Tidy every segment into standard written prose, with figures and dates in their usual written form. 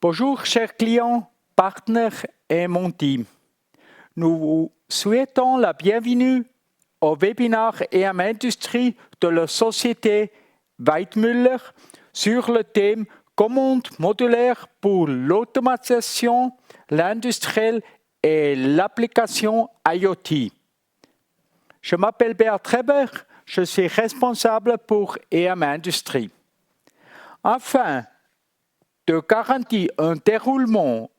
Bonjour chers clients, partenaires et mon team. Nous vous souhaitons la bienvenue au webinaire EM Industrie de la société Weidmuller sur le thème Commande modulaire pour l'automatisation, l'industriel et l'application IoT. Je m'appelle Beat Reber, je suis responsable pour EM Industrie. Afin de garantir un déroulement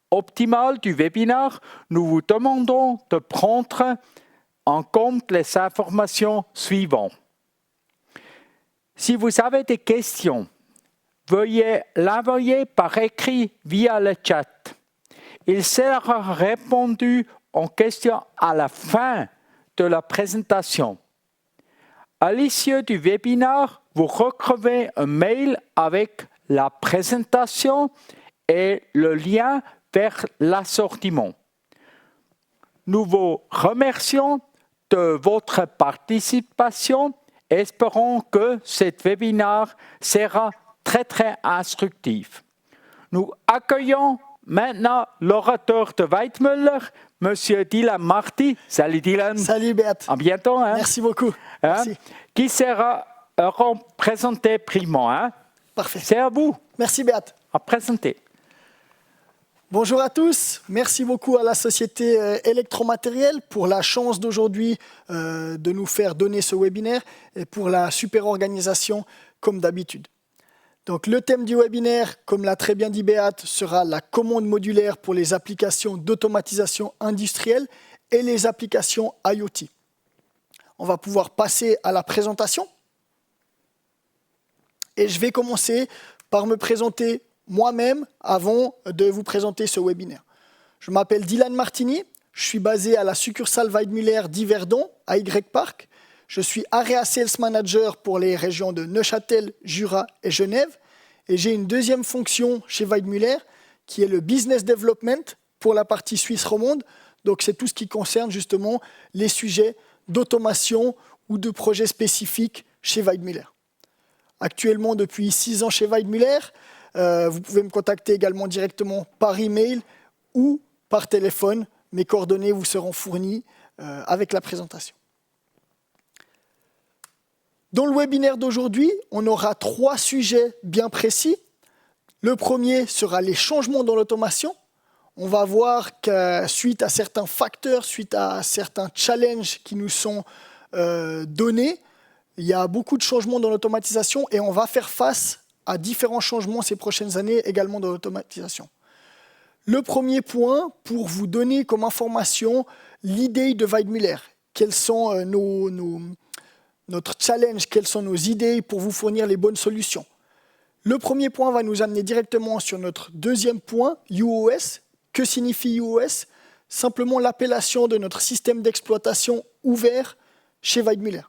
optimal du webinaire, nous vous demandons de prendre en compte les informations suivantes. Si vous avez des questions, veuillez l'envoyer par écrit via le chat. Il sera répondu en question à la fin de la présentation. À l'issue du webinaire, vous recevez un mail avec la présentation et le lien vers l'assortiment. Nous vous remercions de votre participation et espérons que cet webinaire sera très instructif. Nous accueillons maintenant l'orateur de Weidmuller, Monsieur Dylan Marty. Salut Dylan. Salut Beat. À bientôt. Merci beaucoup. Merci. Qui sera présenté primement. Parfait. C'est à vous. Merci Beat. À présenter. Bonjour à tous. Merci beaucoup à la société Électromatériel pour la chance d'aujourd'hui de nous faire donner ce webinaire et pour la super organisation comme d'habitude. Donc le thème du webinaire, comme l'a très bien dit Beat, sera la commande modulaire pour les applications d'automatisation industrielle et les applications IoT. On va pouvoir passer à la présentation. Et je vais commencer par me présenter moi-même avant de vous présenter ce webinaire. Je m'appelle Dylan Martini, je suis basé à la succursale Weidmuller d'Yverdon, à Y-Park. Je suis Area Sales Manager pour les régions de Neuchâtel, Jura et Genève. Et j'ai une deuxième fonction chez Weidmuller qui est le Business Development pour la partie suisse romande. Donc c'est tout ce qui concerne justement les sujets d'automation ou de projets spécifiques chez Weidmuller. Actuellement, depuis 6 ans chez Weidmuller, vous pouvez me contacter également directement par email ou par téléphone. Mes coordonnées vous seront fournies avec la présentation. Dans le webinaire d'aujourd'hui, on aura 3 sujets bien précis. Le premier sera les changements dans l'automation. On va voir que suite à certains facteurs, suite à certains challenges qui nous sont donnés, il y a beaucoup de changements dans l'automatisation et on va faire face à différents changements ces prochaines années également dans l'automatisation. Le premier point, pour vous donner comme information l'idée de Weidmuller. Quels sont notre challenge, quelles sont nos idées pour vous fournir les bonnes solutions. Le premier point va nous amener directement sur notre deuxième point, UOS. Que signifie UOS? Simplement l'appellation de notre système d'exploitation ouvert chez Weidmuller.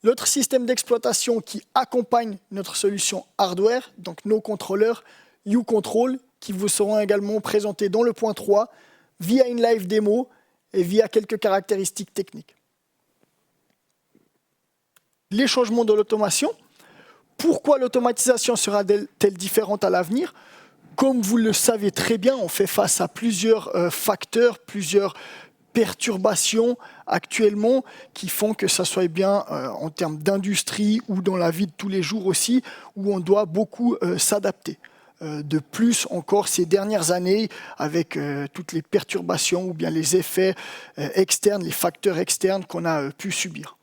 Notre système d'exploitation qui accompagne notre solution hardware, donc nos contrôleurs uControl, qui vous seront également présentés dans le point 3 via une live démo et via quelques caractéristiques techniques. Les changements de l'automation. Pourquoi l'automatisation sera-t-elle différente à l'avenir? Comme vous le savez très bien, on fait face à plusieurs facteurs, plusieurs perturbations actuellement qui font que ça soit bien en termes d'industrie ou dans la vie de tous les jours aussi, où on doit beaucoup s'adapter. De plus encore ces dernières années avec toutes les perturbations ou bien les effets externes, les facteurs externes qu'on a pu subir.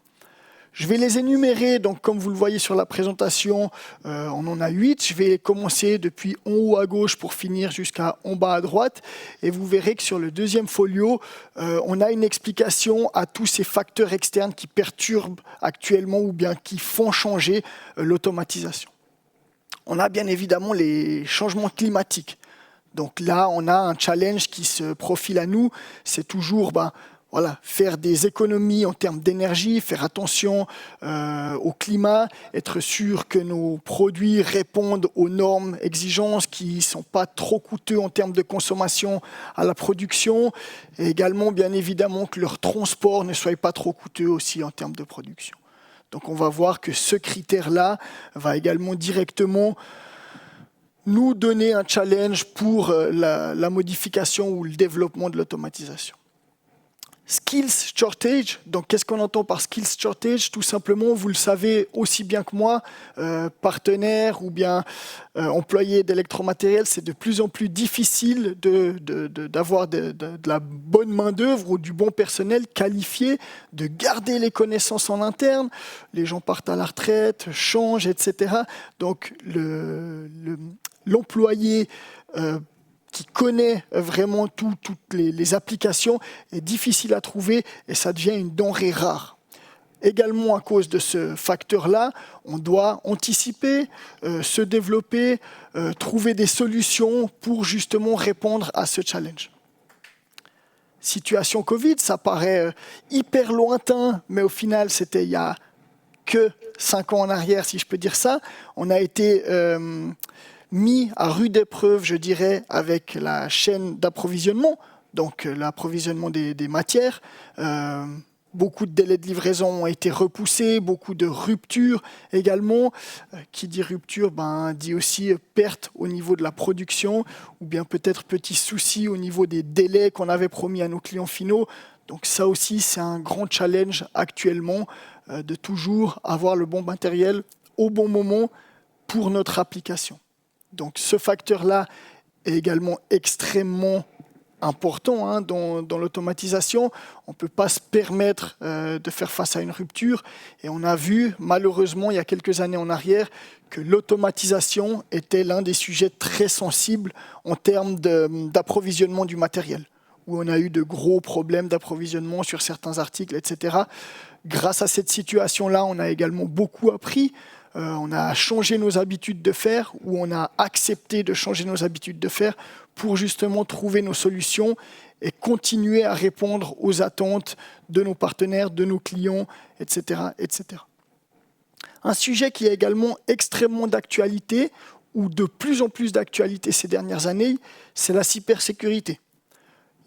Je vais les énumérer, donc comme vous le voyez sur la présentation, on en a 8. Je vais commencer depuis en haut à gauche pour finir jusqu'à en bas à droite. Et vous verrez que sur le deuxième folio, on a une explication à tous ces facteurs externes qui perturbent actuellement ou bien qui font changer l'automatisation. On a bien évidemment les changements climatiques. Donc là, on a un challenge qui se profile à nous. C'est toujours faire des économies en termes d'énergie, faire attention au climat, être sûr que nos produits répondent aux normes, exigences qui ne sont pas trop coûteux en termes de consommation à la production, et également bien évidemment que leur transport ne soit pas trop coûteux aussi en termes de production. Donc on va voir que ce critère-là va également directement nous donner un challenge pour la modification ou le développement de l'automatisation. Skills shortage, donc qu'est-ce qu'on entend par skills shortage? Tout simplement, vous le savez aussi bien que moi, partenaires ou bien employés d'électromatériel, c'est de plus en plus difficile d'avoir de la bonne main-d'œuvre ou du bon personnel qualifié, de garder les connaissances en interne. Les gens partent à la retraite, changent, etc. Donc l'employé qui connaît vraiment toutes les applications est difficile à trouver et ça devient une denrée rare. Également à cause de ce facteur-là, on doit anticiper, se développer, trouver des solutions pour justement répondre à ce challenge. Situation Covid, ça paraît hyper lointain, mais au final, c'était il y a que 5 ans en arrière, si je peux dire ça. On a été mis à rude épreuve, je dirais, avec la chaîne d'approvisionnement, donc l'approvisionnement des matières. Beaucoup de délais de livraison ont été repoussés, beaucoup de ruptures également. Qui dit rupture, dit aussi perte au niveau de la production, ou bien peut-être petits soucis au niveau des délais qu'on avait promis à nos clients finaux. Donc ça aussi, c'est un grand challenge actuellement, de toujours avoir le bon matériel au bon moment pour notre application. Donc ce facteur-là est également extrêmement important dans l'automatisation. On ne peut pas se permettre de faire face à une rupture. Et on a vu, malheureusement, il y a quelques années en arrière, que l'automatisation était l'un des sujets très sensibles en termes d'approvisionnement du matériel, où on a eu de gros problèmes d'approvisionnement sur certains articles, etc. Grâce à cette situation-là, on a également beaucoup appris. On a changé nos habitudes de faire, ou on a accepté de changer nos habitudes de faire pour justement trouver nos solutions et continuer à répondre aux attentes de nos partenaires, de nos clients, etc., etc. Un sujet qui est également extrêmement d'actualité, ou de plus en plus d'actualité ces dernières années, c'est la cybersécurité.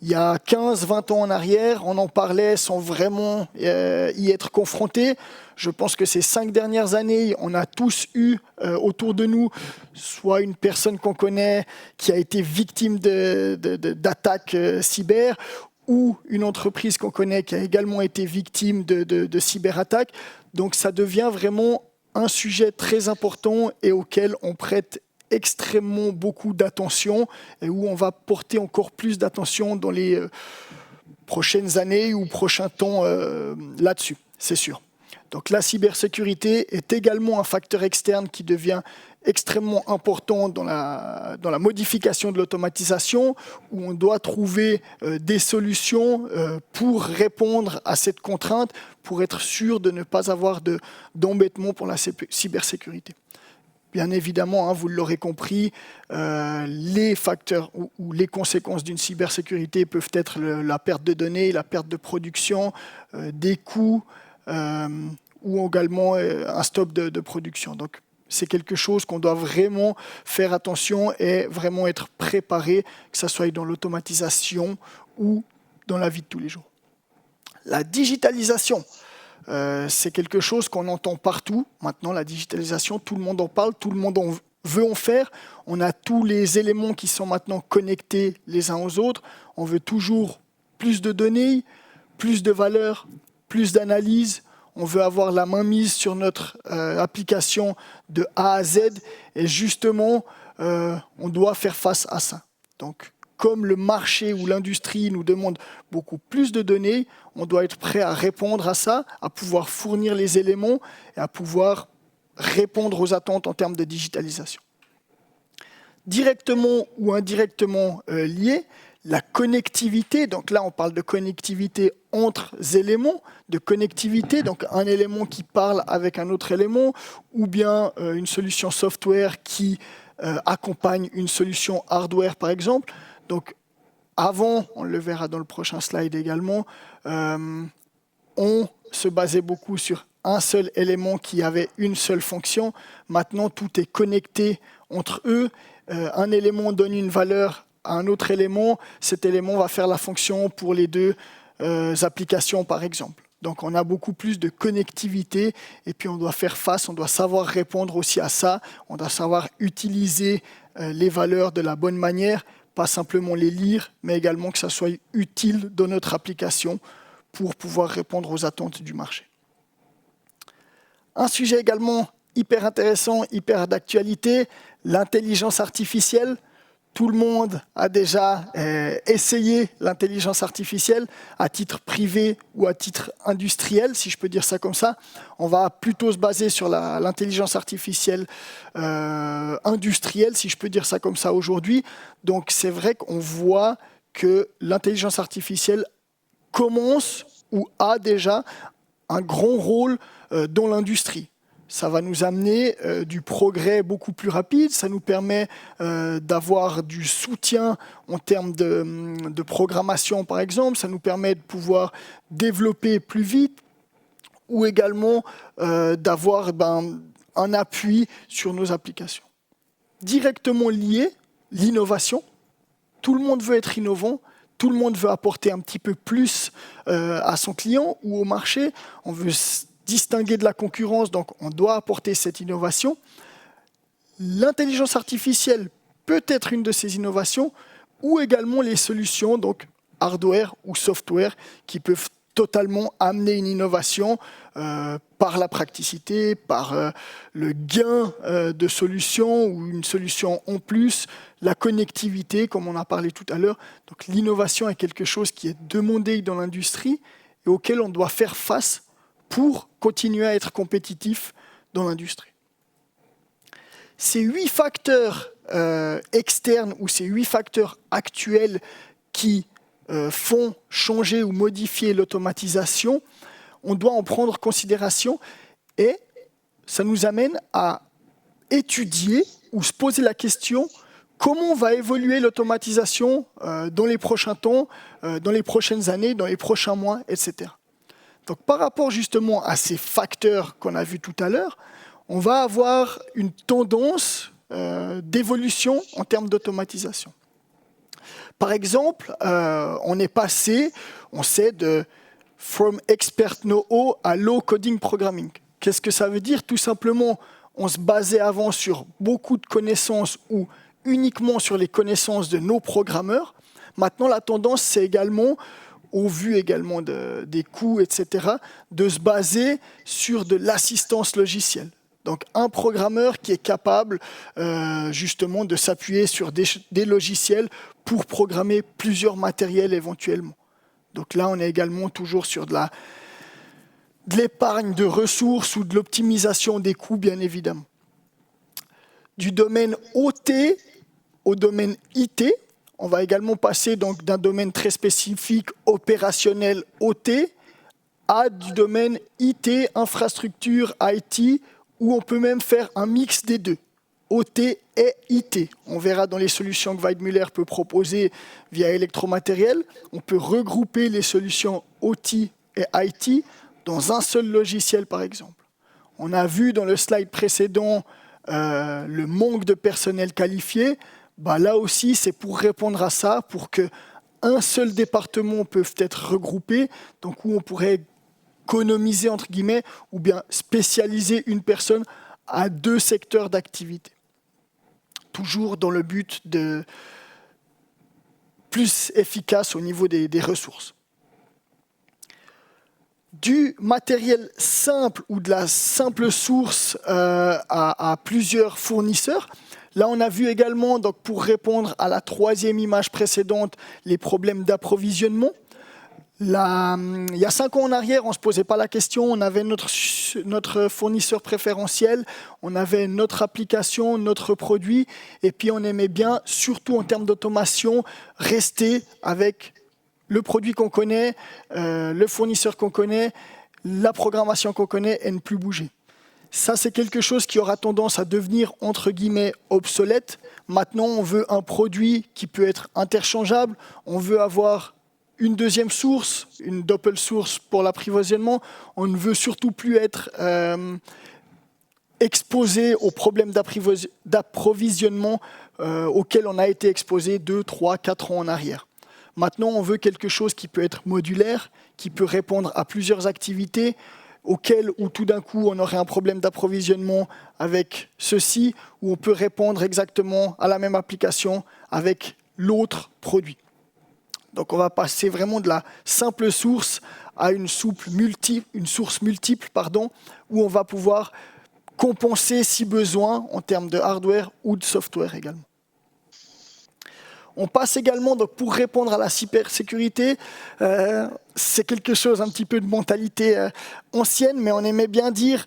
Il y a 15-20 ans en arrière, on en parlait sans vraiment y être confronté. Je pense que ces 5 dernières années, on a tous eu autour de nous soit une personne qu'on connaît qui a été victime d'attaques cyber, ou une entreprise qu'on connaît qui a également été victime de cyberattaques. Donc ça devient vraiment un sujet très important et auquel on prête extrêmement beaucoup d'attention et où on va porter encore plus d'attention dans les prochaines années ou prochains temps là-dessus, c'est sûr. Donc la cybersécurité est également un facteur externe qui devient extrêmement important dans la modification de l'automatisation, où on doit trouver des solutions pour répondre à cette contrainte, pour être sûr de ne pas avoir d'embêtement pour la cybersécurité. Bien évidemment, vous l'aurez compris, les facteurs ou les conséquences d'une cybersécurité peuvent être la perte de données, la perte de production, des coûts ou également un stop de production. Donc, c'est quelque chose qu'on doit vraiment faire attention et vraiment être préparé, que ce soit dans l'automatisation ou dans la vie de tous les jours. La digitalisation. C'est quelque chose qu'on entend partout. Maintenant, la digitalisation, tout le monde en parle, tout le monde veut en faire. On a tous les éléments qui sont maintenant connectés les uns aux autres. On veut toujours plus de données, plus de valeur, plus d'analyse. On veut avoir la main mise sur notre application de A à Z. Et justement, on doit faire face à ça. Donc, comme le marché ou l'industrie nous demande beaucoup plus de données, on doit être prêt à répondre à ça, à pouvoir fournir les éléments et à pouvoir répondre aux attentes en termes de digitalisation. Directement ou indirectement lié, la connectivité, donc là on parle de connectivité entre éléments, de connectivité, donc un élément qui parle avec un autre élément, ou bien une solution software qui accompagne une solution hardware par exemple. Donc, avant, on le verra dans le prochain slide également, on se basait beaucoup sur un seul élément qui avait une seule fonction. Maintenant, tout est connecté entre eux. Un élément donne une valeur à un autre élément. Cet élément va faire la fonction pour les deux applications, par exemple. Donc, on a beaucoup plus de connectivité et puis on doit faire face, on doit savoir répondre aussi à ça. On doit savoir utiliser les valeurs de la bonne manière, pas simplement les lire, mais également que ça soit utile dans notre application pour pouvoir répondre aux attentes du marché. Un sujet également hyper intéressant, hyper d'actualité, l'intelligence artificielle. Tout le monde a déjà essayé l'intelligence artificielle à titre privé ou à titre industriel, si je peux dire ça comme ça. On va plutôt se baser sur l'intelligence artificielle industrielle, si je peux dire ça comme ça aujourd'hui. Donc c'est vrai qu'on voit que l'intelligence artificielle commence ou a déjà un grand rôle dans l'industrie. Ça va nous amener du progrès beaucoup plus rapide, ça nous permet d'avoir du soutien en termes de programmation par exemple, ça nous permet de pouvoir développer plus vite ou également d'avoir un appui sur nos applications. Directement lié, l'innovation. Tout le monde veut être innovant, tout le monde veut apporter un petit peu plus à son client ou au marché. On veut distinguer de la concurrence, donc on doit apporter cette innovation. L'intelligence artificielle peut être une de ces innovations, ou également les solutions, donc hardware ou software, qui peuvent totalement amener une innovation par la praticité, par le gain de solutions ou une solution en plus, la connectivité, comme on a parlé tout à l'heure. Donc l'innovation est quelque chose qui est demandé dans l'industrie et auquel on doit faire face pour continuer à être compétitif dans l'industrie. Ces 8 facteurs externes ou ces 8 facteurs actuels qui font changer ou modifier l'automatisation, on doit en prendre considération et ça nous amène à étudier ou se poser la question comment va évoluer l'automatisation dans les prochains temps, dans les prochaines années, dans les prochains mois, etc. Donc, par rapport justement à ces facteurs qu'on a vus tout à l'heure, on va avoir une tendance d'évolution en termes d'automatisation. Par exemple, on est passé, on sait, de from expert know-how à low coding programming. Qu'est-ce que ça veut dire? Tout simplement, on se basait avant sur beaucoup de connaissances ou uniquement sur les connaissances de nos programmeurs. Maintenant, la tendance, c'est également, au vu également des coûts, etc., de se baser sur de l'assistance logicielle. Donc un programmeur qui est capable justement de s'appuyer sur des logiciels pour programmer plusieurs matériels éventuellement. Donc là, on est également toujours sur de l'épargne de ressources ou de l'optimisation des coûts, bien évidemment. Du domaine OT au domaine IT, on va également passer donc d'un domaine très spécifique opérationnel OT à du domaine IT, infrastructure, IT, où on peut même faire un mix des deux, OT et IT. On verra dans les solutions que Weidmuller peut proposer via électromatériel. On peut regrouper les solutions OT et IT dans un seul logiciel, par exemple. On a vu dans le slide précédent le manque de personnel qualifié. Là aussi, c'est pour répondre à ça, pour qu'un seul département peut être regroupé, donc où on pourrait économiser, entre guillemets, ou bien spécialiser une personne à 2 secteurs d'activité. Toujours dans le but de plus efficace au niveau des ressources. Du matériel simple ou de la simple source à plusieurs fournisseurs. Là, on a vu également, donc, pour répondre à la 3e image précédente, les problèmes d'approvisionnement. Il y a 5 ans en arrière, on ne se posait pas la question, on avait notre fournisseur préférentiel, on avait notre application, notre produit, et puis on aimait bien, surtout en termes d'automation, rester avec le produit qu'on connaît, le fournisseur qu'on connaît, la programmation qu'on connaît et ne plus bouger. Ça, c'est quelque chose qui aura tendance à devenir, entre guillemets, obsolète. Maintenant, on veut un produit qui peut être interchangeable, on veut avoir une deuxième source, une double source pour l'approvisionnement. On ne veut surtout plus être exposé aux problèmes d'approvisionnement auxquels on a été exposé 2, 3, 4 ans en arrière. Maintenant, on veut quelque chose qui peut être modulaire, qui peut répondre à plusieurs activités, auquel où tout d'un coup on aurait un problème d'approvisionnement avec ceci, où on peut répondre exactement à la même application avec l'autre produit. Donc on va passer vraiment de la simple source à une source multiple, où on va pouvoir compenser si besoin en termes de hardware ou de software également. On passe également, donc pour répondre à la cybersécurité, c'est quelque chose un petit peu de mentalité ancienne, mais on aimait bien dire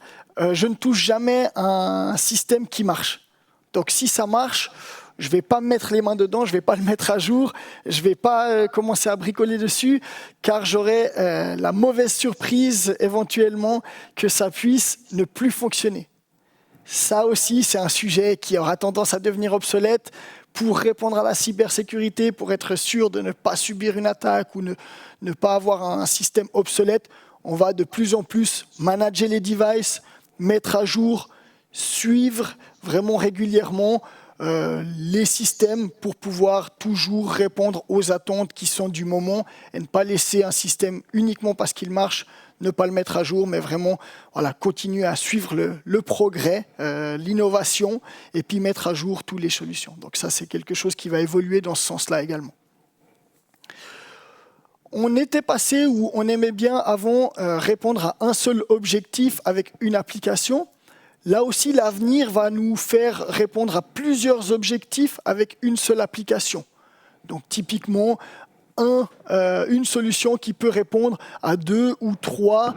je ne touche jamais à un système qui marche. Donc si ça marche, je ne vais pas me mettre les mains dedans, je ne vais pas le mettre à jour, je ne vais pas commencer à bricoler dessus, car j'aurai la mauvaise surprise éventuellement que ça puisse ne plus fonctionner. Ça aussi, c'est un sujet qui aura tendance à devenir obsolète. Pour répondre à la cybersécurité, pour être sûr de ne pas subir une attaque ou ne pas avoir un système obsolète, on va de plus en plus manager les devices, mettre à jour, suivre vraiment régulièrement les systèmes pour pouvoir toujours répondre aux attentes qui sont du moment et ne pas laisser un système uniquement parce qu'il marche, ne pas le mettre à jour, mais vraiment continuer à suivre le progrès, l'innovation, et puis mettre à jour toutes les solutions. Donc ça, c'est quelque chose qui va évoluer dans ce sens-là également. On était passé où on aimait bien avant répondre à un seul objectif avec une application. Là aussi, l'avenir va nous faire répondre à plusieurs objectifs avec une seule application. Donc typiquement, une solution qui peut répondre à 2 ou 3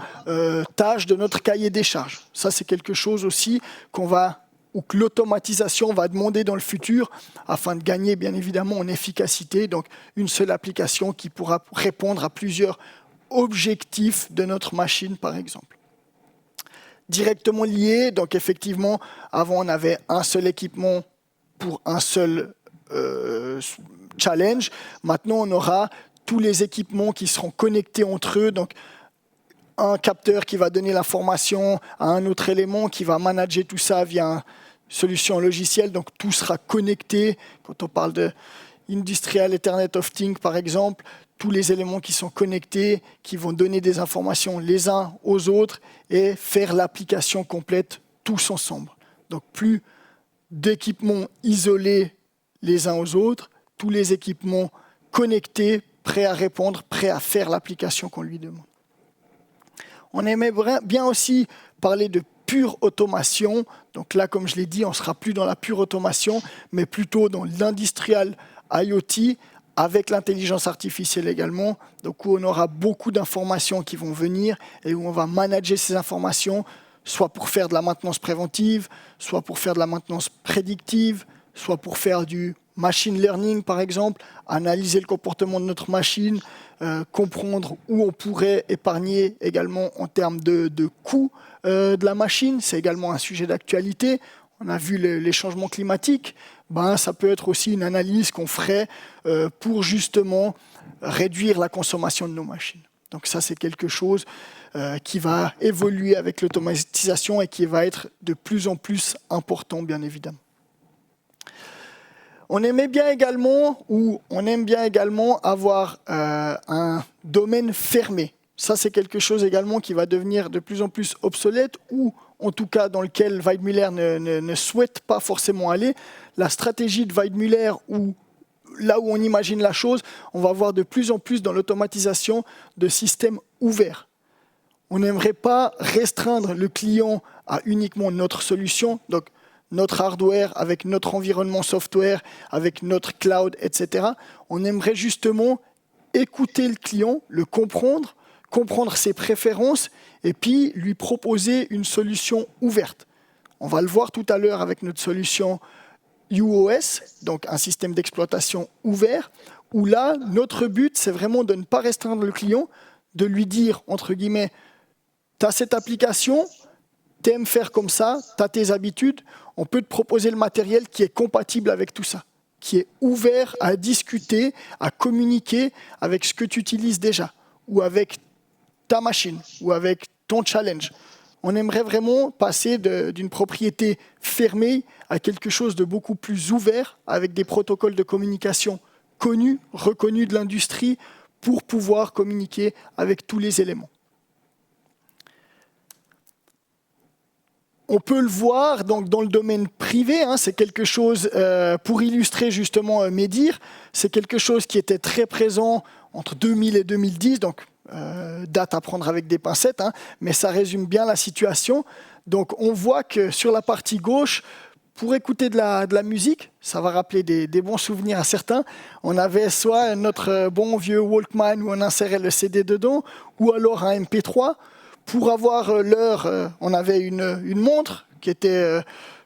tâches de notre cahier des charges. Ça, c'est quelque chose aussi ou que l'automatisation va demander dans le futur afin de gagner bien évidemment en efficacité. Donc une seule application qui pourra répondre à plusieurs objectifs de notre machine, par exemple. Directement lié, donc effectivement, avant on avait un seul équipement pour un seul challenge. Maintenant, on aura tous les équipements qui seront connectés entre eux. Donc, un capteur qui va donner l'information à un autre élément qui va manager tout ça via une solution logicielle. Donc, tout sera connecté. Quand on parle de Industrial Internet of Things, par exemple, tous les éléments qui sont connectés, qui vont donner des informations les uns aux autres et faire l'application complète tous ensemble. Donc, plus d'équipements isolés les uns aux autres, tous les équipements connectés, prêts à répondre, prêts à faire l'application qu'on lui demande. On aimait bien aussi parler de pure automation. Donc là, comme je l'ai dit, on ne sera plus dans la pure automation, mais plutôt dans l'industrial IoT, avec l'intelligence artificielle également, donc où on aura beaucoup d'informations qui vont venir et où on va manager ces informations, soit pour faire de la maintenance préventive, soit pour faire de la maintenance prédictive, soit pour faire du machine learning, par exemple, analyser le comportement de notre machine, comprendre où on pourrait épargner également en termes de coûts de la machine. C'est également un sujet d'actualité. On a vu les changements climatiques. Ça peut être aussi une analyse qu'on ferait pour justement réduire la consommation de nos machines. Donc ça, c'est quelque chose qui va évoluer avec l'automatisation et qui va être de plus en plus important, bien évidemment. On aime bien également avoir un domaine fermé. Ça, c'est quelque chose également qui va devenir de plus en plus obsolète ou en tout cas dans lequel Weidmuller ne souhaite pas forcément aller. La stratégie de Weidmuller, là où on imagine la chose, on va voir de plus en plus dans l'automatisation de systèmes ouverts. On n'aimerait pas restreindre le client à uniquement notre solution, donc notre hardware, avec notre environnement software, avec notre cloud, etc. On aimerait justement écouter le client, le comprendre ses préférences et puis lui proposer une solution ouverte. On va le voir tout à l'heure avec notre solution UOS, donc un système d'exploitation ouvert, où là, notre but, c'est vraiment de ne pas restreindre le client, de lui dire, entre guillemets, tu as cette application, tu aimes faire comme ça, tu as tes habitudes, on peut te proposer le matériel qui est compatible avec tout ça, qui est ouvert à discuter, à communiquer avec ce que tu utilises déjà, ou avec ta machine, ou avec ton challenge. On aimerait vraiment passer d'une propriété fermée à quelque chose de beaucoup plus ouvert, avec des protocoles de communication connus, reconnus de l'industrie, pour pouvoir communiquer avec tous les éléments. On peut le voir donc, dans le domaine privé, hein, c'est quelque chose, pour illustrer justement mes dires, c'est quelque chose qui était très présent entre 2000 et 2010, donc date à prendre avec des pincettes, hein, mais ça résume bien la situation. Donc on voit que sur la partie gauche, pour écouter de la musique, ça va rappeler des bons souvenirs à certains, on avait soit notre bon vieux Walkman où on insérait le CD dedans, ou alors un MP3. Pour avoir l'heure, on avait une montre qui était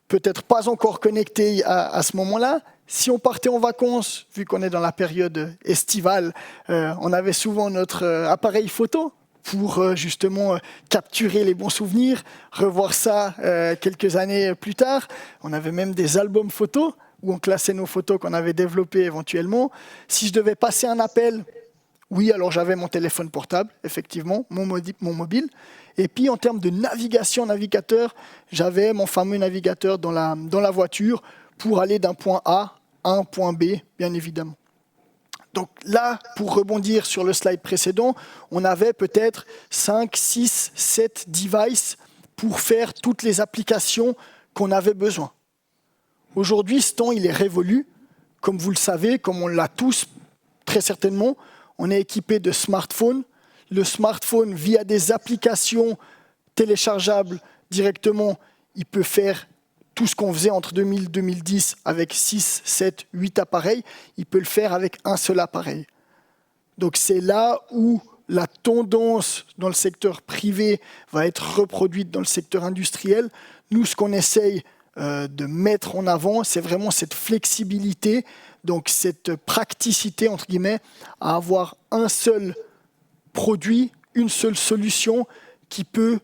peut-être pas encore connectée à ce moment-là. Si on partait en vacances, vu qu'on est dans la période estivale, on avait souvent notre appareil photo pour justement capturer les bons souvenirs, revoir ça quelques années plus tard. On avait même des albums photos où on classait nos photos qu'on avait développées éventuellement. Si je devais passer un appel, oui, alors j'avais mon téléphone portable, effectivement, mon mobile. Et puis en termes de navigation, navigateur, j'avais mon fameux navigateur dans la voiture pour aller d'un point A à un point B, bien évidemment. Donc là, pour rebondir sur le slide précédent, on avait peut-être 5, 6, 7 devices pour faire toutes les applications qu'on avait besoin. Aujourd'hui, ce temps, il est révolu. Comme vous le savez, comme on l'a tous très certainement, on est équipé de smartphones. Le smartphone, via des applications téléchargeables directement, il peut faire tout ce qu'on faisait entre 2000 et 2010 avec 6, 7, 8 appareils. Il peut le faire avec un seul appareil. Donc c'est là où la tendance dans le secteur privé va être reproduite dans le secteur industriel. Nous, ce qu'on essaye de mettre en avant, c'est vraiment cette flexibilité, donc cette praticité, entre guillemets, à avoir un seul produit, une seule solution qui peut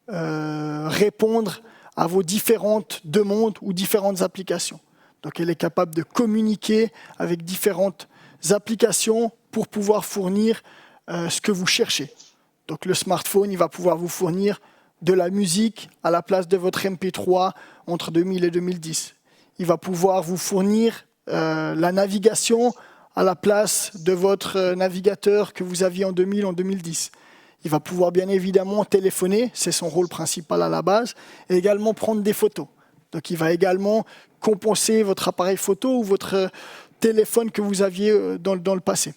répondre à vos différentes demandes ou différentes applications. Donc elle est capable de communiquer avec différentes applications pour pouvoir fournir ce que vous cherchez. Donc le smartphone, il va pouvoir vous fournir de la musique à la place de votre MP3 entre 2000 et 2010. Il va pouvoir vous fournir la navigation à la place de votre navigateur que vous aviez en 2000, en 2010. Il va pouvoir bien évidemment téléphoner, c'est son rôle principal à la base, et également prendre des photos. Donc il va également compenser votre appareil photo ou votre téléphone que vous aviez dans le passé.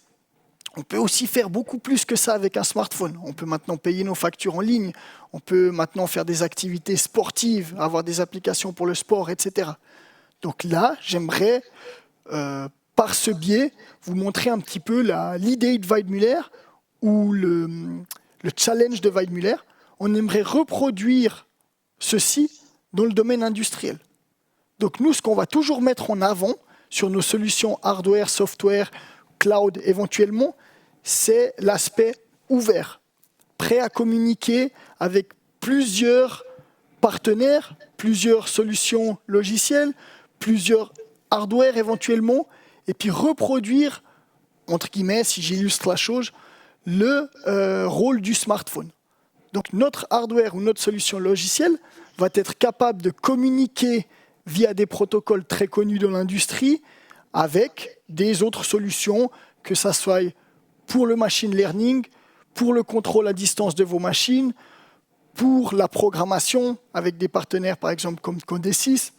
On peut aussi faire beaucoup plus que ça avec un smartphone. On peut maintenant payer nos factures en ligne, on peut maintenant faire des activités sportives, avoir des applications pour le sport, etc. Donc là, j'aimerais, par ce biais, vous montrer un petit peu l'idée de Weidmuller ou le challenge de Weidmuller. On aimerait reproduire ceci dans le domaine industriel. Donc nous, ce qu'on va toujours mettre en avant sur nos solutions hardware, software, cloud éventuellement, c'est l'aspect ouvert, prêt à communiquer avec plusieurs partenaires, plusieurs solutions logicielles, plusieurs hardware éventuellement, et puis reproduire, entre guillemets, si j'illustre la chose, le rôle du smartphone. Donc notre hardware ou notre solution logicielle va être capable de communiquer via des protocoles très connus dans l'industrie avec des autres solutions, que ça soit pour le machine learning, pour le contrôle à distance de vos machines, pour la programmation avec des partenaires par exemple comme Codesys,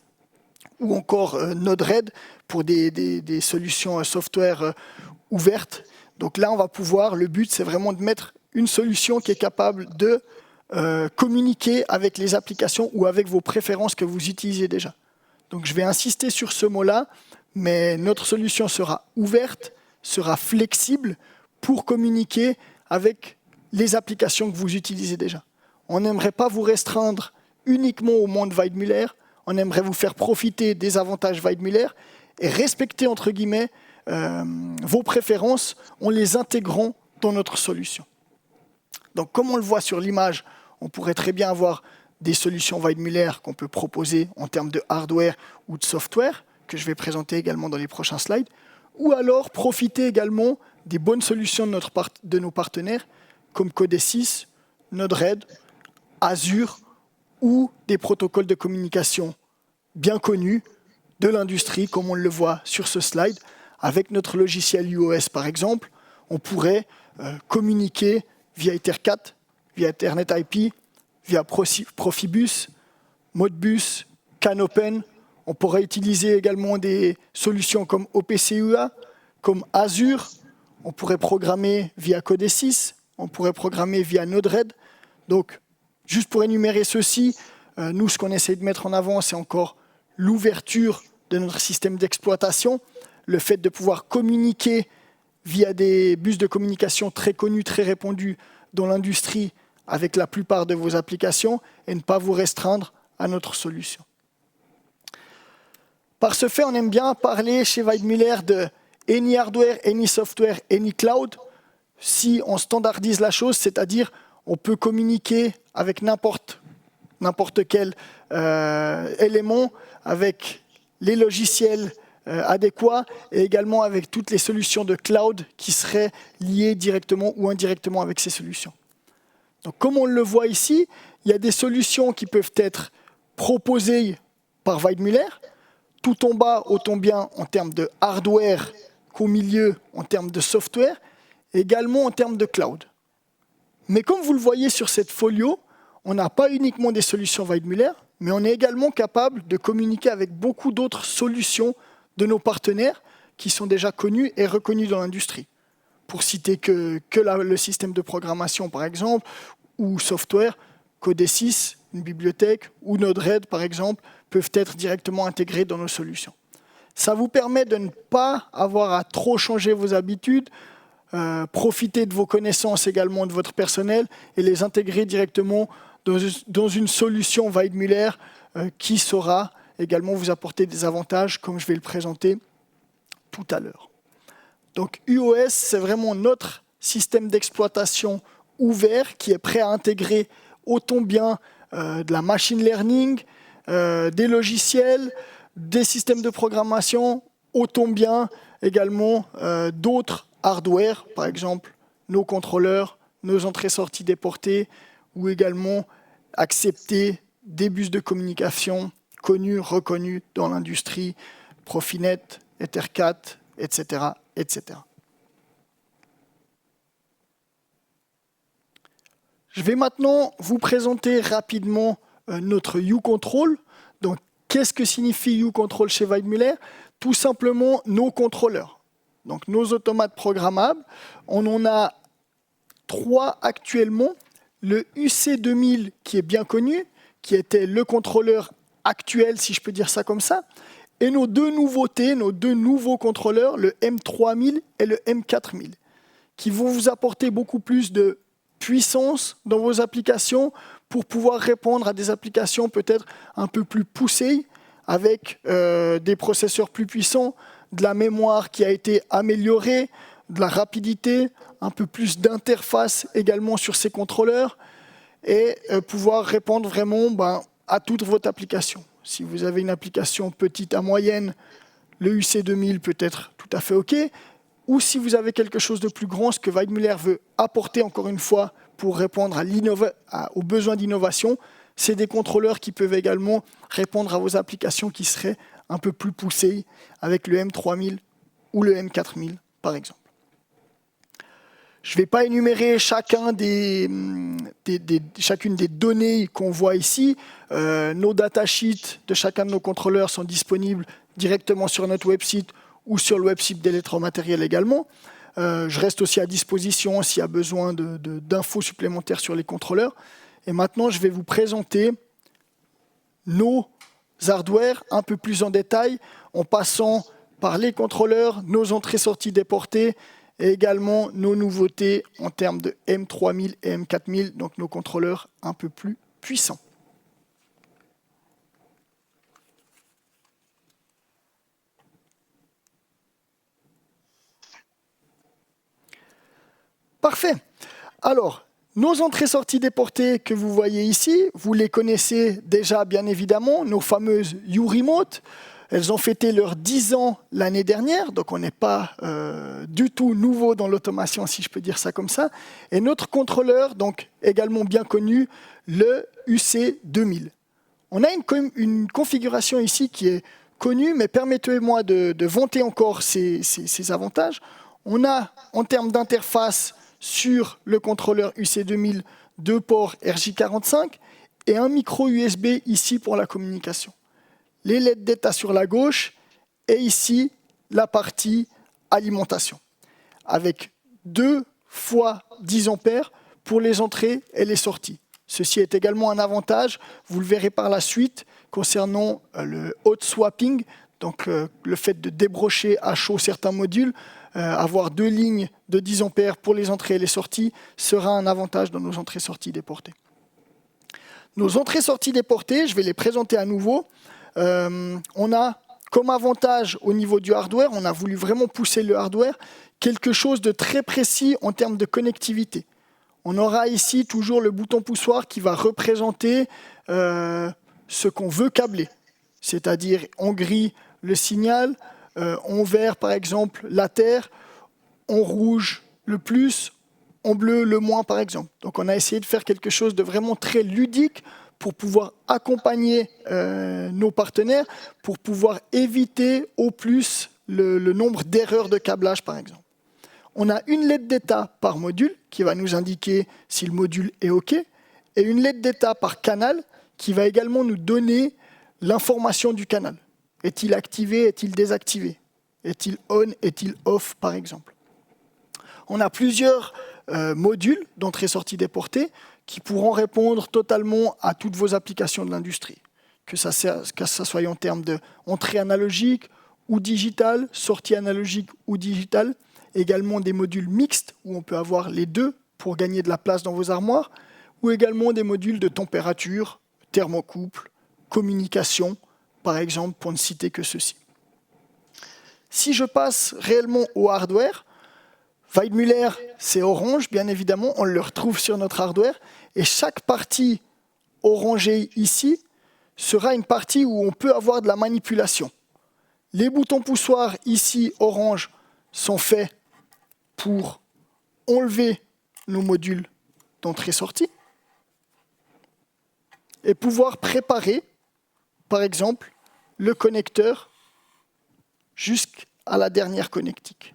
ou encore Node-RED pour des solutions software ouvertes. Donc là, on va pouvoir, le but c'est vraiment de mettre une solution qui est capable de communiquer avec les applications ou avec vos préférences que vous utilisez déjà. Donc je vais insister sur ce mot-là, mais notre solution sera ouverte, sera flexible pour communiquer avec les applications que vous utilisez déjà. On n'aimerait pas vous restreindre uniquement au monde Weidmuller, on aimerait vous faire profiter des avantages Weidmuller et respecter, entre guillemets, vos préférences en les intégrant dans notre solution. Donc comme on le voit sur l'image, on pourrait très bien avoir des solutions Weidmuller qu'on peut proposer en termes de hardware ou de software, que je vais présenter également dans les prochains slides, ou alors profiter également des bonnes solutions de nos partenaires, comme Codesys, Node-RED, Azure, ou des protocoles de communication bien connus de l'industrie, comme on le voit sur ce slide. Avec notre logiciel UOS, par exemple, on pourrait communiquer via Ethercat, via Ethernet IP, via Profibus, Modbus, CANopen. On pourrait utiliser également des solutions comme OPC-UA, comme Azure. On pourrait programmer via Codesys. On pourrait programmer via Node-RED. Donc, juste pour énumérer ceci, nous, ce qu'on essaie de mettre en avant, c'est encore l'ouverture de notre système d'exploitation, le fait de pouvoir communiquer via des bus de communication très connus, très répandus dans l'industrie avec la plupart de vos applications et ne pas vous restreindre à notre solution. Par ce fait, on aime bien parler chez Weidmuller de any hardware, any software, any cloud. Si on standardise la chose, c'est-à-dire on peut communiquer avec n'importe quel élément, avec les logiciels adéquats et également avec toutes les solutions de cloud qui seraient liées directement ou indirectement avec ces solutions. Donc, comme on le voit ici, il y a des solutions qui peuvent être proposées par Weidmuller, tout en bas, autant bien en termes de hardware qu'au milieu en termes de software, et également en termes de cloud. Mais comme vous le voyez sur cette folio, on n'a pas uniquement des solutions Weidmuller, mais on est également capable de communiquer avec beaucoup d'autres solutions de nos partenaires qui sont déjà connus et reconnus dans l'industrie. Pour citer que le système de programmation, par exemple, ou software, Codesys, une bibliothèque, ou Node-RED, par exemple, peuvent être directement intégrés dans nos solutions. Ça vous permet de ne pas avoir à trop changer vos habitudes, profiter de vos connaissances également de votre personnel et les intégrer directement dans une solution Weidmuller qui saura également vous apporter des avantages, comme je vais le présenter tout à l'heure. Donc UOS, c'est vraiment notre système d'exploitation ouvert qui est prêt à intégrer autant bien de la machine learning, des logiciels, des systèmes de programmation, autant bien également d'autres hardware, par exemple nos contrôleurs, nos entrées-sorties déportées, ou également accepter des bus de communication connus, reconnus dans l'industrie, Profinet, Ethercat, etc., etc. Je vais maintenant vous présenter rapidement notre uControl. Donc, qu'est-ce que signifie uControl chez Weidmuller? Tout simplement nos contrôleurs. Donc, nos automates programmables. On en a 3 actuellement. Le UC2000 qui est bien connu, qui était le contrôleur actuel, si je peux dire ça comme ça. Et nos 2 nouveautés, nos 2 nouveaux contrôleurs, le M3000 et le M4000, qui vont vous apporter beaucoup plus de puissance dans vos applications pour pouvoir répondre à des applications peut-être un peu plus poussées, avec des processeurs plus puissants, de la mémoire qui a été améliorée, de la rapidité, un peu plus d'interface également sur ces contrôleurs, et pouvoir répondre vraiment à toute votre application. Si vous avez une application petite à moyenne, le UC2000 peut être tout à fait OK. Ou si vous avez quelque chose de plus grand, ce que Weidmuller veut apporter encore une fois pour répondre aux besoins d'innovation, c'est des contrôleurs qui peuvent également répondre à vos applications qui seraient un peu plus poussées avec le M3000 ou le M4000 par exemple. Je ne vais pas énumérer chacune des données qu'on voit ici. Nos datasheets de chacun de nos contrôleurs sont disponibles directement sur notre website ou sur le website d'Electromatériel également. Je reste aussi à disposition s'il y a besoin d'infos supplémentaires sur les contrôleurs. Et maintenant, je vais vous présenter nos hardware un peu plus en détail, en passant par les contrôleurs, nos entrées-sorties déportées, et également nos nouveautés en termes de M3000 et M4000, donc nos contrôleurs un peu plus puissants. Parfait. Alors, nos entrées-sorties déportées que vous voyez ici, vous les connaissez déjà bien évidemment, nos fameuses uRemote. Elles ont fêté leurs 10 ans l'année dernière, donc on n'est pas du tout nouveau dans l'automation, si je peux dire ça comme ça. Et notre contrôleur, donc également bien connu, le UC2000. On a une configuration ici qui est connue, mais permettez-moi de vanter encore ces avantages. On a, en termes d'interface, sur le contrôleur UC2000, 2 ports RJ45 et un micro USB ici pour la communication. Les LED data sur la gauche et ici la partie alimentation avec 2 fois 10 ampères pour les entrées et les sorties. Ceci est également un avantage, vous le verrez par la suite, concernant le hot swapping, donc le fait de débrocher à chaud certains modules, avoir 2 lignes de 10 ampères pour les entrées et les sorties sera un avantage dans nos entrées-sorties déportées. Nos entrées-sorties déportées, je vais les présenter à nouveau. On a comme avantage au niveau du hardware, on a voulu vraiment pousser le hardware, quelque chose de très précis en termes de connectivité. On aura ici toujours le bouton poussoir qui va représenter ce qu'on veut câbler. C'est-à-dire en gris le signal, en vert par exemple la terre, en rouge le plus, en bleu le moins par exemple. Donc on a essayé de faire quelque chose de vraiment très ludique pour pouvoir accompagner nos partenaires, pour pouvoir éviter au plus le nombre d'erreurs de câblage par exemple. On a une LED d'état par module qui va nous indiquer si le module est OK et une LED d'état par canal qui va également nous donner l'information du canal. Est-il activé, est-il désactivé? Est-il on, est-il off par exemple? On a plusieurs modules d'entrée-sortie déportée qui pourront répondre totalement à toutes vos applications de l'industrie. Que ça soit en termes d'entrée analogique ou digitale, sortie analogique ou digitale. Également des modules mixtes où on peut avoir les deux pour gagner de la place dans vos armoires, ou également des modules de température, thermocouple, communication, par exemple, pour ne citer que ceci. Si je passe réellement au hardware, Weidmuller, c'est orange, bien évidemment, on le retrouve sur notre hardware, et chaque partie orangée ici sera une partie où on peut avoir de la manipulation. Les boutons poussoirs ici, orange, sont faits pour enlever nos modules d'entrée-sortie et pouvoir préparer, par exemple, le connecteur jusqu'à la dernière connectique.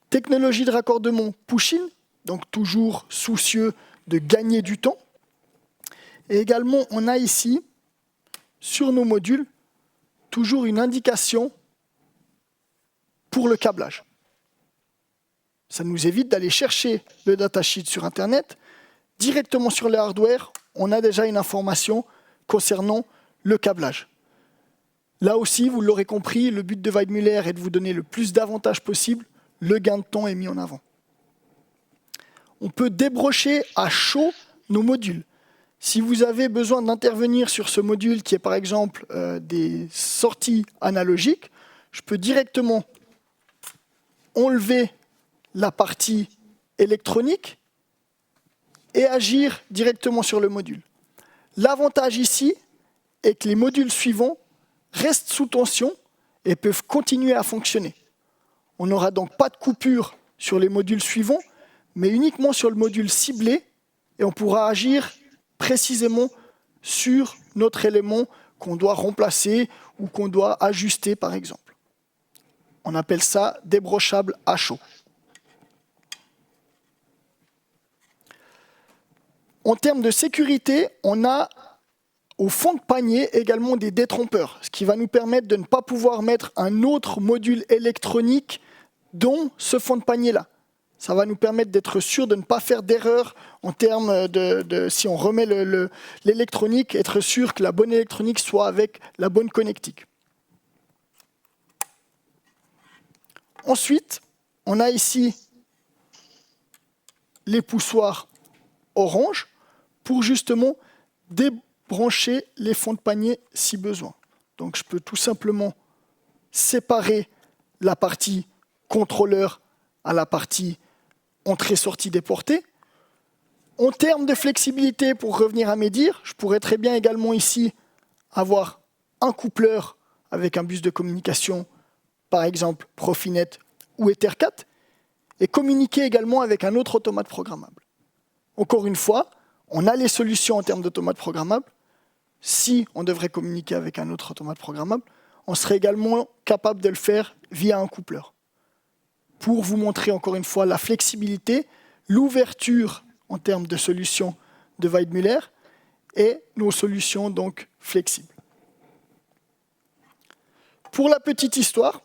Technologie de raccordement push-in, donc toujours soucieux de gagner du temps. Et également, on a ici, sur nos modules, toujours une indication pour le câblage. Ça nous évite d'aller chercher le datasheet sur Internet. Directement sur le hardware, on a déjà une information concernant le câblage. Là aussi, vous l'aurez compris, le but de Weidmuller est de vous donner le plus d'avantages possible. Le gain de temps est mis en avant. On peut débrocher à chaud nos modules. Si vous avez besoin d'intervenir sur ce module qui est par exemple des sorties analogiques, je peux directement enlever la partie électronique et agir directement sur le module. L'avantage ici est que les modules suivants restent sous tension et peuvent continuer à fonctionner. On n'aura donc pas de coupure sur les modules suivants, mais uniquement sur le module ciblé, et on pourra agir précisément sur notre élément qu'on doit remplacer ou qu'on doit ajuster par exemple. On appelle ça débrochable à chaud. En termes de sécurité, on a au fond de panier également des détrompeurs, ce qui va nous permettre de ne pas pouvoir mettre un autre module électronique dans ce fond de panier-là. Ça va nous permettre d'être sûr de ne pas faire d'erreur en termes si on remet l'électronique, être sûr que la bonne électronique soit avec la bonne connectique. Ensuite, on a ici les poussoirs orange pour justement débrancher les fonds de panier si besoin. Donc je peux tout simplement séparer la partie contrôleur à la partie entrée-sortie déportée. En termes de flexibilité, pour revenir à mes dires, je pourrais très bien également ici avoir un coupleur avec un bus de communication, par exemple Profinet ou Ethercat, et communiquer également avec un autre automate programmable. Encore une fois, on a les solutions en termes d'automate programmable. Si on devrait communiquer avec un autre automate programmable, on serait également capable de le faire via un coupleur. Pour vous montrer encore une fois la flexibilité, l'ouverture en termes de solutions de Weidmuller et nos solutions donc flexibles. Pour la petite histoire,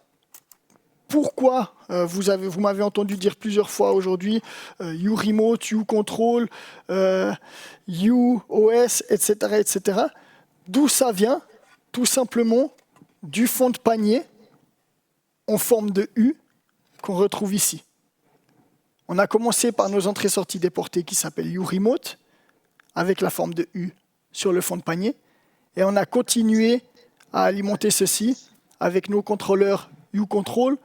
pourquoi vous m'avez entendu dire plusieurs fois aujourd'hui uRemote, uControl, uOS, etc., etc. D'où ça vient? Tout simplement du fond de panier en forme de U qu'on retrouve ici. On a commencé par nos entrées-sorties déportées qui s'appellent uRemote, avec la forme de U sur le fond de panier, et on a continué à alimenter ceci avec nos contrôleurs uControl,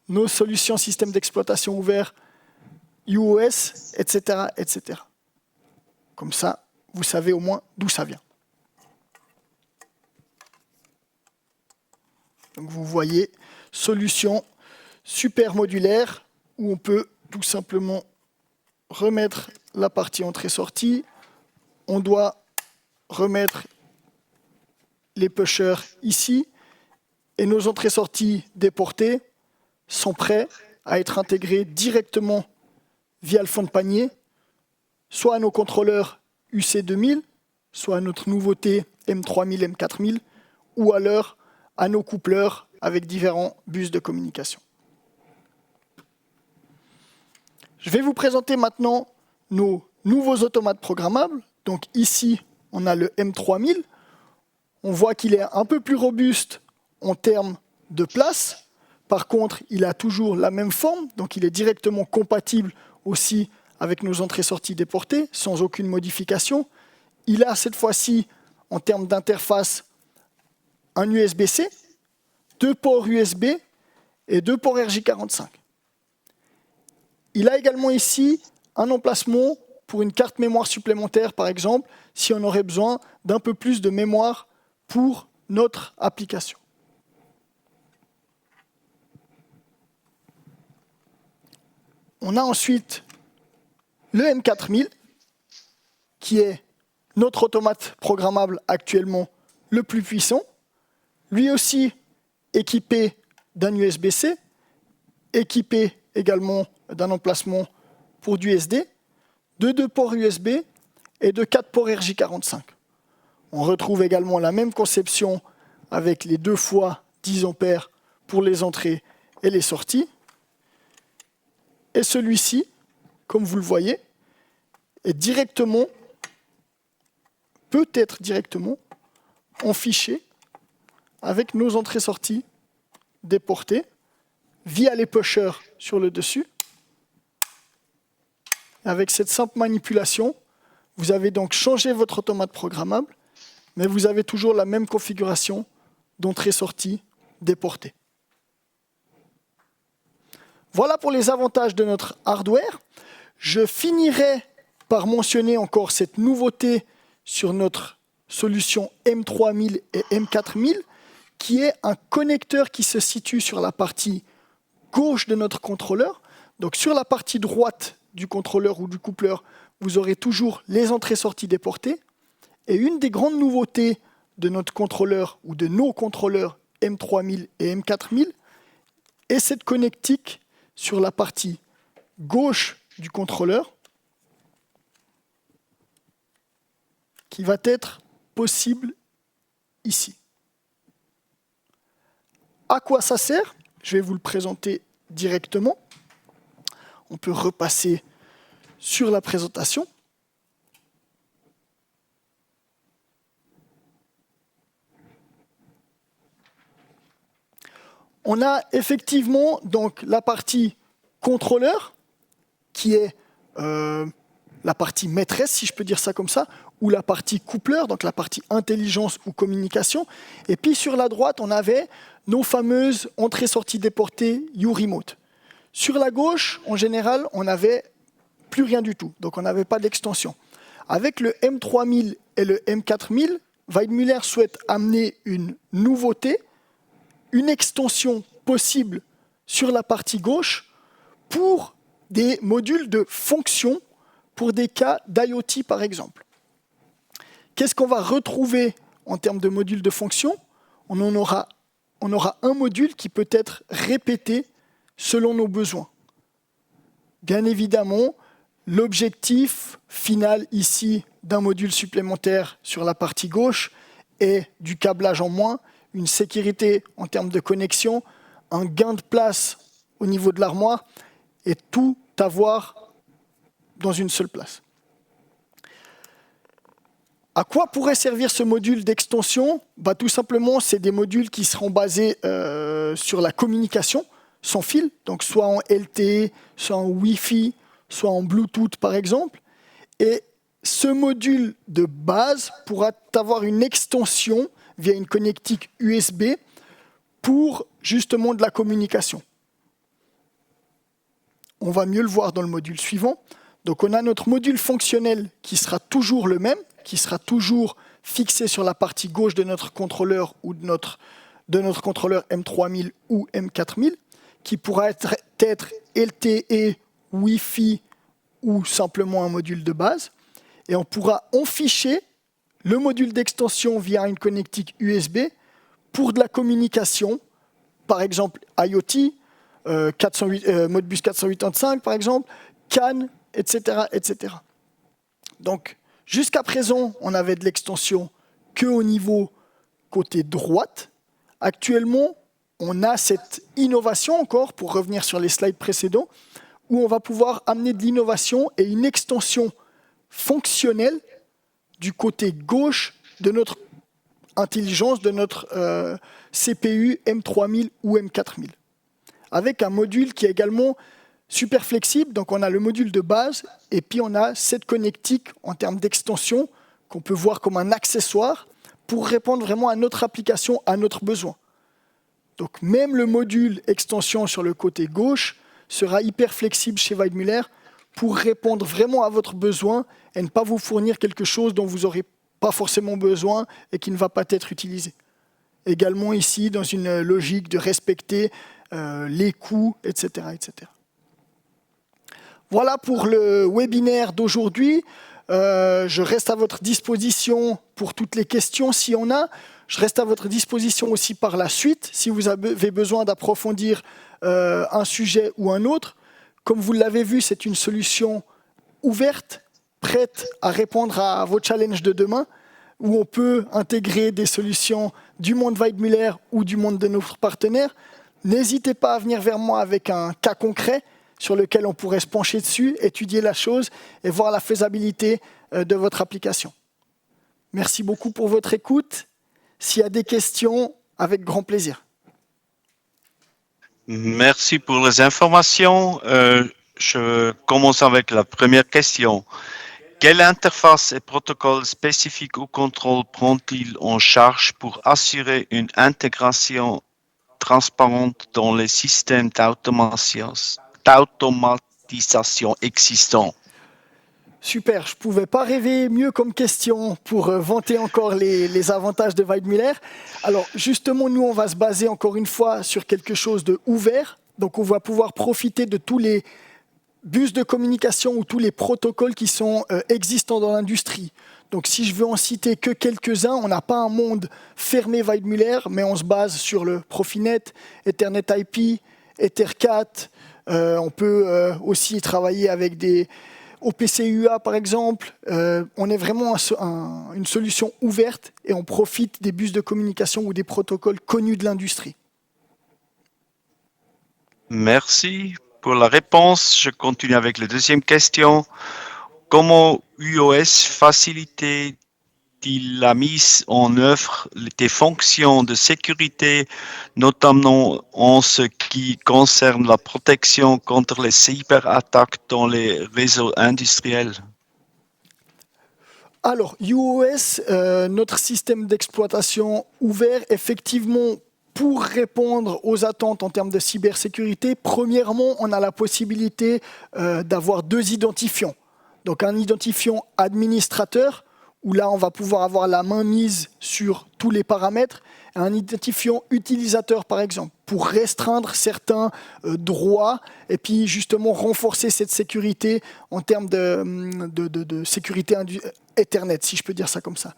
nos solutions système d'exploitation ouvert uOS, etc., etc. Comme ça, vous savez au moins d'où ça vient. Donc vous voyez, solution super modulaire où on peut tout simplement remettre la partie entrée-sortie. On doit remettre les pushers ici et nos entrées-sorties déportées sont prêts à être intégrés directement via le fond de panier, soit à nos contrôleurs UC2000, soit à notre nouveauté M3000, M4000, ou alors à nos coupleurs avec différents bus de communication. Je vais vous présenter maintenant nos nouveaux automates programmables. Donc ici, on a le M3000. On voit qu'il est un peu plus robuste en termes de place. Par contre, il a toujours la même forme, donc il est directement compatible aussi avec nos entrées-sorties déportées, sans aucune modification. Il a cette fois-ci, en termes d'interface, un USB-C, 2 ports USB et 2 ports RJ45. Il a également ici un emplacement pour une carte mémoire supplémentaire, par exemple, si on aurait besoin d'un peu plus de mémoire pour notre application. On a ensuite le M4000, qui est notre automate programmable actuellement le plus puissant, lui aussi équipé d'un USB-C, équipé également d'un emplacement pour du SD, de 2 ports USB et de 4 ports RJ45. On retrouve également la même conception avec les 2 fois 10 ampères pour les entrées et les sorties. Et celui-ci, comme vous le voyez, peut être directement en fichier avec nos entrées-sorties déportées via les pushers sur le dessus. Avec cette simple manipulation, vous avez donc changé votre automate programmable, mais vous avez toujours la même configuration d'entrée-sortie déportée. Voilà pour les avantages de notre hardware. Je finirai par mentionner encore cette nouveauté sur notre solution M3000 et M4000, qui est un connecteur qui se situe sur la partie gauche de notre contrôleur. Donc sur la partie droite du contrôleur ou du coupleur, vous aurez toujours les entrées-sorties déportées. Et une des grandes nouveautés de notre contrôleur ou de nos contrôleurs M3000 et M4000 est cette connectique sur la partie gauche du contrôleur qui va être possible ici. À quoi ça sert? Je vais vous le présenter directement. On peut repasser sur la présentation. On a effectivement donc la partie contrôleur, qui est la partie maîtresse, si je peux dire ça comme ça, ou la partie coupleur, donc la partie intelligence ou communication. Et puis sur la droite, on avait nos fameuses entrées-sorties déportées uRemote. Sur la gauche, en général, on n'avait plus rien du tout, donc on n'avait pas d'extension. Avec le M3000 et le M4000, Weidmuller souhaite amener une nouveauté, une extension possible sur la partie gauche pour des modules de fonction pour des cas d'IoT par exemple. Qu'est-ce qu'on va retrouver en termes de modules de fonction? On aura un module qui peut être répété selon nos besoins. Bien évidemment, L'objectif final ici d'un module supplémentaire sur la partie gauche est du câblage en moins, une sécurité en termes de connexion, un gain de place au niveau de l'armoire et tout avoir dans une seule place. À quoi pourrait servir ce module d'extension ? Tout simplement, c'est des modules qui seront basés sur la communication sans fil, donc soit en LTE, soit en Wi-Fi, soit en Bluetooth par exemple. Et ce module de base pourra avoir une extension via une connectique USB pour justement de la communication. On va mieux le voir dans le module suivant. Donc on a notre module fonctionnel qui sera toujours le même, qui sera toujours fixé sur la partie gauche de notre contrôleur ou de notre contrôleur M3000 ou M4000, qui pourra être LTE, Wi-Fi ou simplement un module de base. Et on pourra enficher le module d'extension via une connectique USB pour de la communication, par exemple IoT, Modbus 485 par exemple, CAN, etc., etc. Donc, jusqu'à présent, on avait de l'extension qu'au niveau côté droite. Actuellement, on a cette innovation encore, pour revenir sur les slides précédents, où on va pouvoir amener de l'innovation et une extension fonctionnelle du côté gauche de notre intelligence, de notre CPU M3000 ou M4000. Avec un module qui est également super flexible. Donc on a le module de base et puis on a cette connectique en termes d'extension qu'on peut voir comme un accessoire pour répondre vraiment à notre application, à notre besoin. Donc même le module extension sur le côté gauche sera hyper flexible chez Weidmuller pour répondre vraiment à votre besoin et ne pas vous fournir quelque chose dont vous n'aurez pas forcément besoin et qui ne va pas être utilisé. Également ici, dans une logique de respecter les coûts, etc., etc. Voilà pour le webinaire d'aujourd'hui. Je reste à votre disposition pour toutes les questions s'il y en a. Je reste à votre disposition aussi par la suite si vous avez besoin d'approfondir un sujet ou un autre. Comme vous l'avez vu, c'est une solution ouverte, prête à répondre à vos challenges de demain, où on peut intégrer des solutions du monde Weidmuller ou du monde de nos partenaires. N'hésitez pas à venir vers moi avec un cas concret sur lequel on pourrait se pencher dessus, étudier la chose et voir la faisabilité de votre application. Merci beaucoup pour votre écoute. S'il y a des questions, avec grand plaisir. Merci pour les informations. Je commence avec la première question. Quelle interface et protocole spécifique au contrôle prend-il en charge pour assurer une intégration transparente dans les systèmes d'automatisation existants? Super, je ne pouvais pas rêver mieux comme question pour vanter encore les avantages de Weidmuller. Alors justement, nous, on va se baser encore une fois sur quelque chose de ouvert. Donc on va pouvoir profiter de tous les bus de communication ou tous les protocoles qui sont existants dans l'industrie. Donc si je veux en citer que quelques-uns, on n'a pas un monde fermé Weidmuller, mais on se base sur le Profinet, Ethernet IP, Ethercat. On peut aussi travailler avec des OPC-UA par exemple. On est vraiment une solution ouverte et on profite des bus de communication ou des protocoles connus de l'industrie. Merci pour la réponse. Je continue avec la deuxième question. Comment UOS facilite-t-il la mise en œuvre des fonctions de sécurité, notamment en ce qui concerne la protection contre les cyberattaques dans les réseaux industriels? Alors, UOS, notre système d'exploitation ouvert, effectivement, pour répondre aux attentes en termes de cybersécurité, premièrement, on a la possibilité d'avoir deux identifiants. Donc un identifiant administrateur, où là on va pouvoir avoir la main mise sur tous les paramètres, et un identifiant utilisateur par exemple, pour restreindre certains droits et puis justement renforcer cette sécurité en termes de sécurité Ethernet, si je peux dire ça comme ça.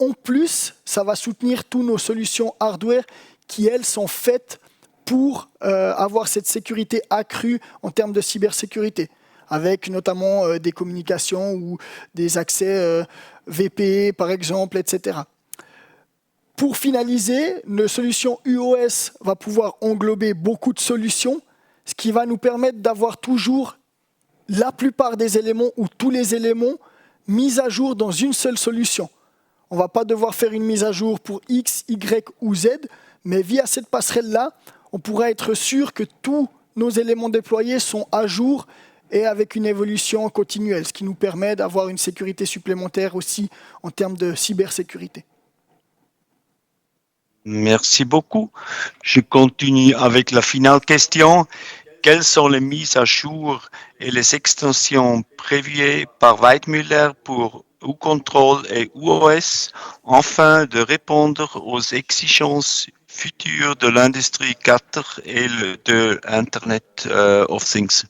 En plus, ça va soutenir toutes nos solutions hardware qui, elles, sont faites pour avoir cette sécurité accrue en termes de cybersécurité. avec notamment des communications ou des accès VPE par exemple, etc. Pour finaliser, notre solution UOS va pouvoir englober beaucoup de solutions, ce qui va nous permettre d'avoir toujours la plupart des éléments ou tous les éléments mis à jour dans une seule solution. On ne va pas devoir faire une mise à jour pour X, Y ou Z, mais via cette passerelle-là, on pourra être sûr que tous nos éléments déployés sont à jour et avec une évolution continuelle, ce qui nous permet d'avoir une sécurité supplémentaire aussi en termes de cybersécurité. Merci beaucoup. Je continue avec la finale question. Quelles sont les mises à jour et les extensions prévues par Weidmuller pour U-Control et UOS afin de répondre aux exigences futures de l'industrie 4 et de Internet of Things?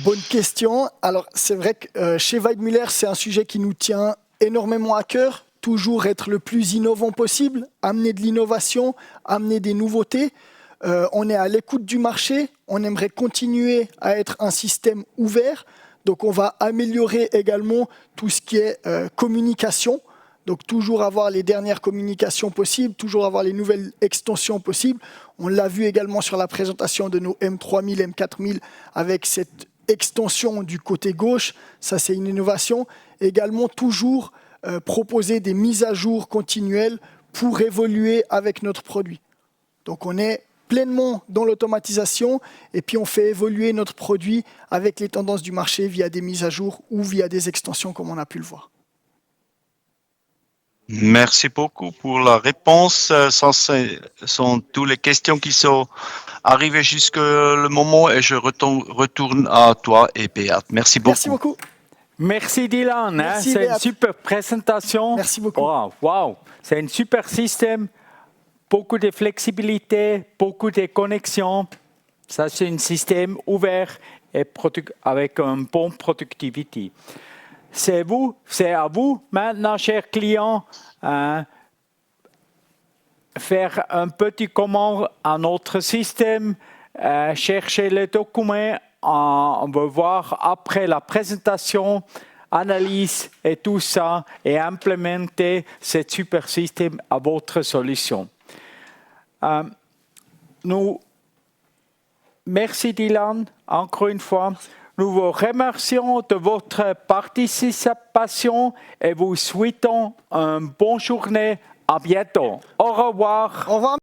Bonne question. Alors, c'est vrai que chez Weidmuller, c'est un sujet qui nous tient énormément à cœur. Toujours être le plus innovant possible, amener de l'innovation, amener des nouveautés. On est à l'écoute du marché. On aimerait continuer à être un système ouvert. Donc, on va améliorer également tout ce qui est communication. Donc, toujours avoir les dernières communications possibles, toujours avoir les nouvelles extensions possibles. On l'a vu également sur la présentation de nos M3000, M4000 avec cette extension du côté gauche. Ça, c'est une innovation. Également, toujours proposer des mises à jour continuelles pour évoluer avec notre produit. Donc, on est pleinement dans l'automatisation et puis on fait évoluer notre produit avec les tendances du marché via des mises à jour ou via des extensions comme on a pu le voir. Merci beaucoup pour la réponse. Ce sont toutes les questions qui sont arrivées jusqu'à le moment et je retourne à toi et Beat. Merci beaucoup. Merci beaucoup. Merci Dylan, Merci, c'est une Beat. super présentation. Merci beaucoup. Wow. C'est un super système, beaucoup de flexibilité, beaucoup de connexions. Ça, c'est un système ouvert et avec une bonne productivité. C'est à vous maintenant, chers clients, faire un petit commande à notre système, chercher les documents. On va voir après la présentation, analyse et tout ça et implémenter ce super système à votre solution. Merci Dylan, encore une fois. Nous vous remercions de votre participation et vous souhaitons une bonne journée. À bientôt. Au revoir. Au revoir.